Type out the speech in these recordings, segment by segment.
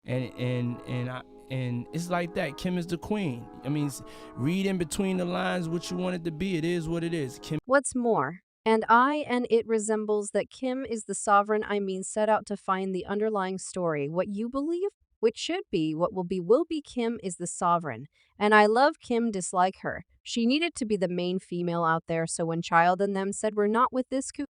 And it's like that. Kim is the queen. I mean, read in between the lines what you want it to be. It is what it is. Kim. What's more, and it resembles that Kim is the sovereign, set out to find the underlying story. What you believe, which should be, what will be, Kim is the sovereign. And I love Kim, dislike her. She needed to be the main female out there, so when Child and them said we're not with this coup,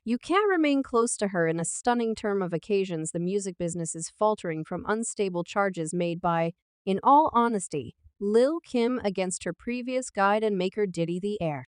you can't remain close to her in a stunning term of occasions. The music business is faltering from unstable charges made by, in all honesty, Lil Kim against her previous guide and maker Diddy the Air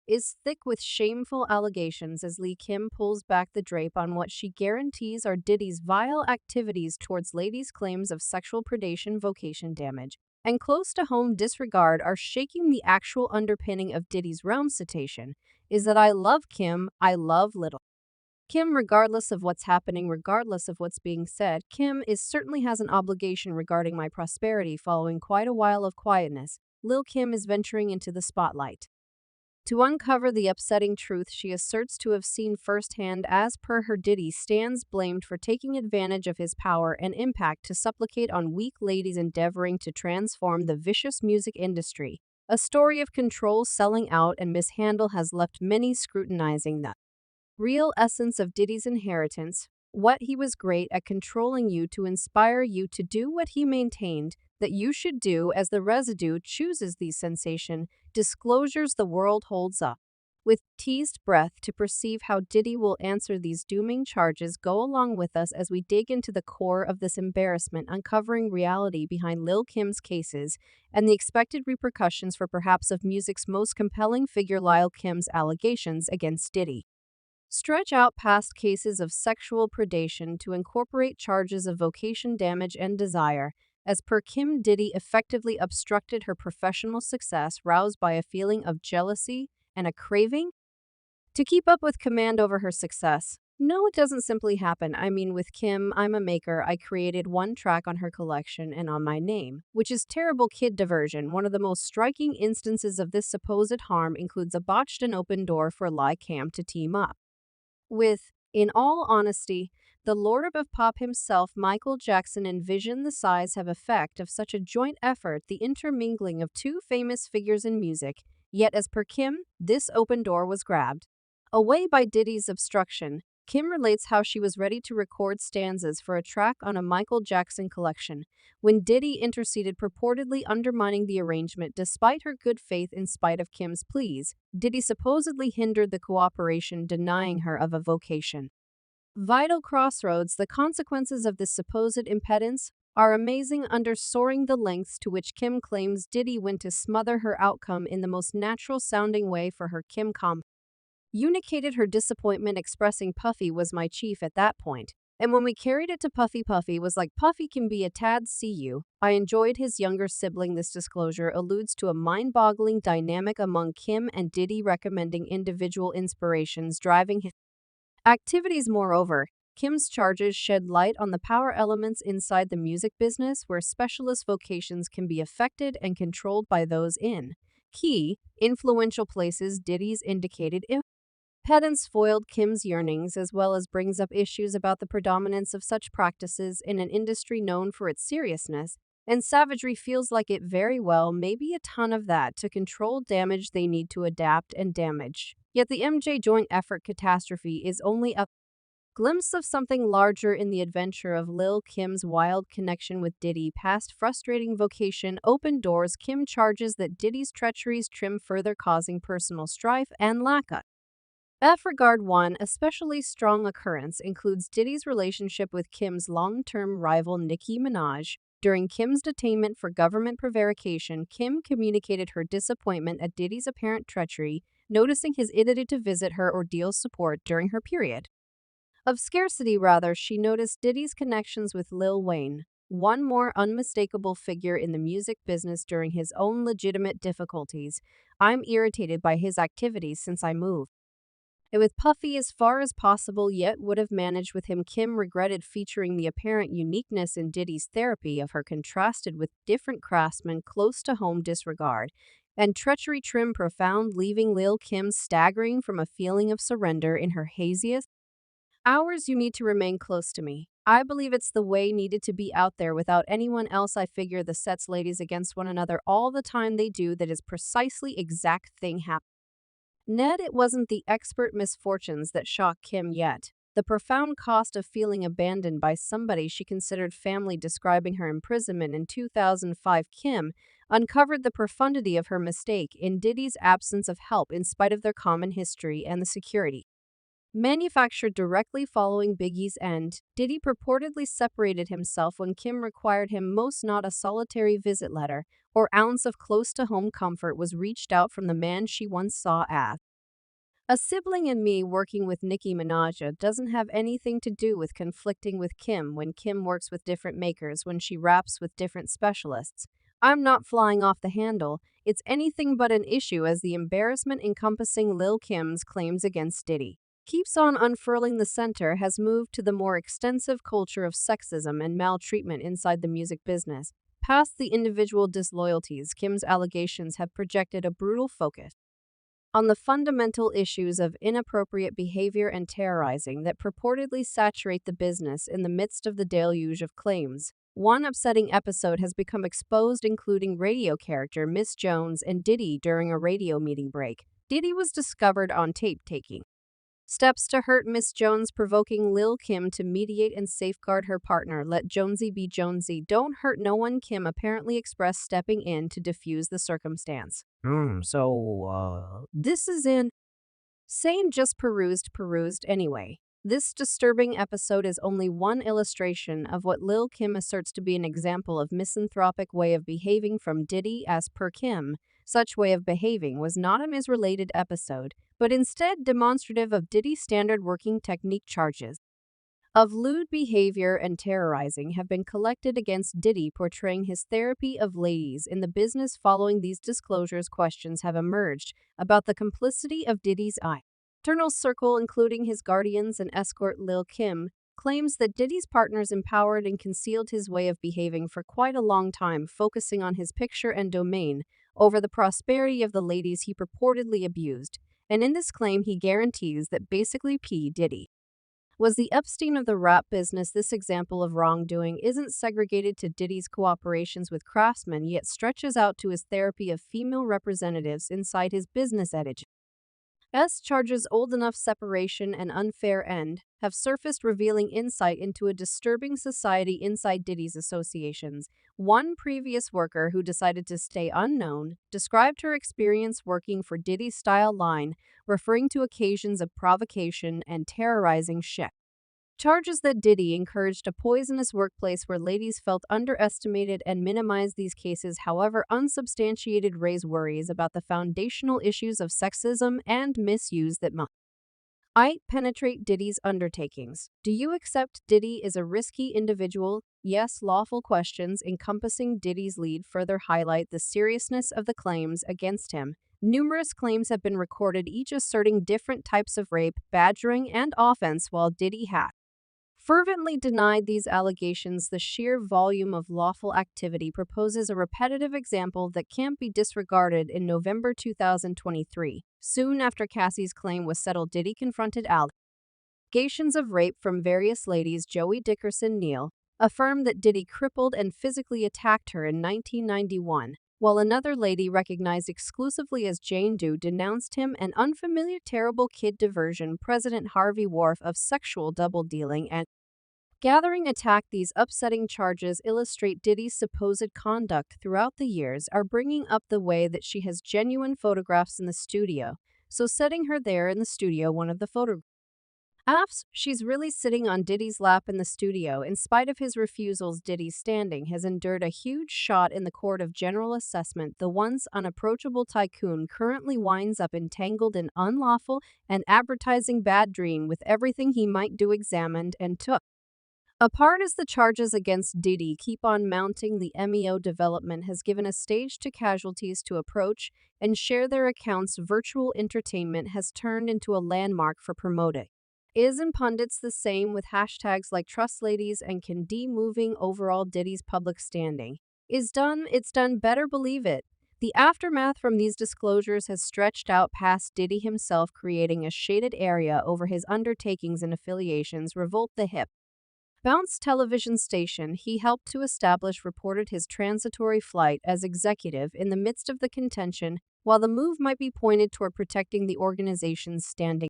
is thick with shameful allegations as Lee Kim pulls back the drape on what she guarantees are Diddy's vile activities towards ladies' claims of sexual predation, vocation damage, and close to home disregard are shaking the actual underpinning of Diddy's realm citation is that I love Kim, I love little Kim regardless of what's happening, regardless of what's being said. Kim is certainly has an obligation regarding my prosperity following quite a while of quietness. Lil Kim is venturing into the spotlight to uncover the upsetting truth she asserts to have seen firsthand. As per her, Diddy stands blamed for taking advantage of his power and impact to supplicate on weak ladies endeavoring to transform the vicious music industry. A story of control, selling out, and mishandle has left many scrutinizing the real essence of Diddy's inheritance, what he was great at controlling you to inspire you to do what he maintained that you should do as the residue chooses these sensation disclosures the world holds up. With teased breath to perceive how Diddy will answer these dooming charges, go along with us as we dig into the core of this embarrassment, uncovering reality behind Lil Kim's cases and the expected repercussions for perhaps of music's most compelling figure, Lil Kim's allegations against Diddy stretch out past cases of sexual predation to incorporate charges of vocation damage and desire. As per Kim, Diddy effectively obstructed her professional success, roused by a feeling of jealousy and a craving to keep up with command over her success. No, it doesn't simply happen. With Kim, I'm a maker. I created one track on her collection and on my name, which is terrible kid diversion. One of the most striking instances of this supposed harm includes a botched and open door for Ly Cam to team up with, in all honesty, the Lord of Pop himself, Michael Jackson. Envision the size of effect of such a joint effort, the intermingling of two famous figures in music. Yet, as per Kim, this open door was grabbed away by Diddy's obstruction. Kim relates how she was ready to record stanzas for a track on a Michael Jackson collection when Diddy interceded, purportedly undermining the arrangement. Despite her good faith, in spite of Kim's pleas, Diddy supposedly hindered the cooperation, denying her of a vocation. Vital crossroads. The consequences of this supposed impedance are amazing, underscoring the lengths to which Kim claims Diddy went to smother her outcome in the most natural sounding way for her. Kim communicated her disappointment, expressing, "Puffy was my chief at that point. And when we carried it to Puffy, Puffy was like, Puffy can be a tad CU. I enjoyed his younger sibling." This disclosure alludes to a mind-boggling dynamic among Kim and Diddy, recommending individual inspirations driving his activities. Moreover, Kim's charges shed light on the power elements inside the music business, where specialist vocations can be affected and controlled by those in key, influential places. Diddy's indicated impedance foiled Kim's yearnings, as well as brings up issues about the predominance of such practices in an industry known for its seriousness and savagery. Feels like it very well may be a ton of that to control damage they need to adapt and damage. Yet the MJ joint effort catastrophe is only a glimpse of something larger in the adventure of Lil Kim's wild connection with Diddy. Past frustrating vocation, open doors. Kim charges that Diddy's treacheries trim further, causing personal strife and lack of regard. One especially strong occurrence includes Diddy's relationship with Kim's long-term rival Nicki Minaj. During Kim's detainment for government prevarication, Kim communicated her disappointment at Diddy's apparent treachery, noticing his inability to visit her or deal support during her period of scarcity. Rather, she noticed Diddy's connections with Lil Wayne, one more unmistakable figure in the music business during his own legitimate difficulties. "I'm irritated by his activities since I moved with Puffy as far as possible, yet would have managed with him." Kim regretted, featuring the apparent uniqueness in Diddy's therapy of her contrasted with different craftsmen close to home disregard and treachery trim profound, leaving Lil Kim staggering from a feeling of surrender in her haziest hours. "You need to remain close to me. I believe it's the way needed to be out there without anyone else. I figure the sets ladies against one another all the time they do that is precisely exact thing happen. Ned, it wasn't the expert misfortunes that shocked Kim yet. The profound cost of feeling abandoned by somebody she considered family. Describing her imprisonment in 2005, Kim uncovered the profundity of her mistake in Diddy's absence of help in spite of their common history and the security. Manufactured directly following Biggie's end, Diddy purportedly separated himself when Kim required him most. Not a solitary visit letter or ounce of close-to-home comfort was reached out from the man she once saw as a sibling. And me working with Nicki Minaj doesn't have anything to do with conflicting with Kim when Kim works with different makers, when she raps with different specialists. I'm not flying off the handle. It's anything but an issue as the embarrassment encompassing Lil' Kim's claims against Diddy keeps on unfurling. The center has moved to the more extensive culture of sexism and maltreatment inside the music business. Past the individual disloyalties, Kim's allegations have projected a brutal focus on the fundamental issues of inappropriate behavior and terrorizing that purportedly saturate the business. In the midst of the deluge of claims, one upsetting episode has become exposed, including radio character Miss Jones and Diddy during a radio meeting break. Diddy was discovered on tape taking steps to hurt Miss Jones, provoking Lil' Kim to mediate and safeguard her partner. Let Jonesy be Jonesy, don't hurt no one, Kim apparently expressed, stepping in to defuse the circumstance. This is insane. Just perused anyway. This disturbing episode is only one illustration of what Lil' Kim asserts to be an example of misanthropic way of behaving from Diddy. As per Kim, such way of behaving was not a misrelated episode, but instead demonstrative of Diddy's standard working technique. Charges of lewd behavior and terrorizing have been collected against Diddy, portraying his therapy of ladies in the business. Following these disclosures, questions have emerged about the complicity of Diddy's internal circle, including his guardians and escort. Lil' Kim claims that Diddy's partners empowered and concealed his way of behaving for quite a long time, focusing on his picture and domain over the prosperity of the ladies he purportedly abused. And in this claim, he guarantees that basically P. Diddy was the Epstein of the rap business. This example of wrongdoing isn't segregated to Diddy's cooperations with craftsmen, yet stretches out to his therapy of female representatives inside his business. Charges old enough separation and unfair end have surfaced, revealing insight into a disturbing society inside Diddy's associations. One previous worker who decided to stay unknown described her experience working for Diddy's style line, referring to occasions of provocation and terrorizing shit. Charges that Diddy encouraged a poisonous workplace where ladies felt underestimated and minimized. These cases, however unsubstantiated, raise worries about the foundational issues of sexism and misuse that might penetrate Diddy's undertakings. Do you accept Diddy is a risky individual? Yes. Lawful questions encompassing Diddy's lead further highlight the seriousness of the claims against him. Numerous claims have been recorded, each asserting different types of rape, badgering, and offense, while Diddy has fervently denied these allegations. The sheer volume of lawful activity proposes a repetitive example that can't be disregarded. In November 2023, soon after Cassie's claim was settled, Diddy confronted allegations of rape from various ladies. Joey Dickerson Neal affirmed that Diddy crippled and physically attacked her in 1991, while another lady, recognized exclusively as Jane Doe, denounced him an unfamiliar terrible kid diversion. President Harvey Wharf of sexual double-dealing and gathering attack. These upsetting charges illustrate Diddy's supposed conduct throughout the years, are bringing up the way that she has genuine photographs in the studio. So setting her there in the studio, one of the photographs, she's really sitting on Diddy's lap in the studio. In spite of his refusals, Diddy's standing has endured a huge shot in the court of general assessment. The once unapproachable tycoon currently winds up entangled in unlawful and advertising bad dream, with everything he might do examined and took apart as the charges against Diddy keep on mounting. The MEO development has given a stage to casualties to approach and share their accounts. Virtual entertainment has turned into a landmark for promoting and pundits. The same with hashtags like Trust Ladies and Can D. Moving overall, Diddy's public standing is done. It's done. Better believe it. The aftermath from these disclosures has stretched out past Diddy himself, creating a shaded area over his undertakings and affiliations. Revolt the hip Bounce television station he helped to establish reported his transitory flight as executive in the midst of the contention, while the move might be pointed toward protecting the organization's standing.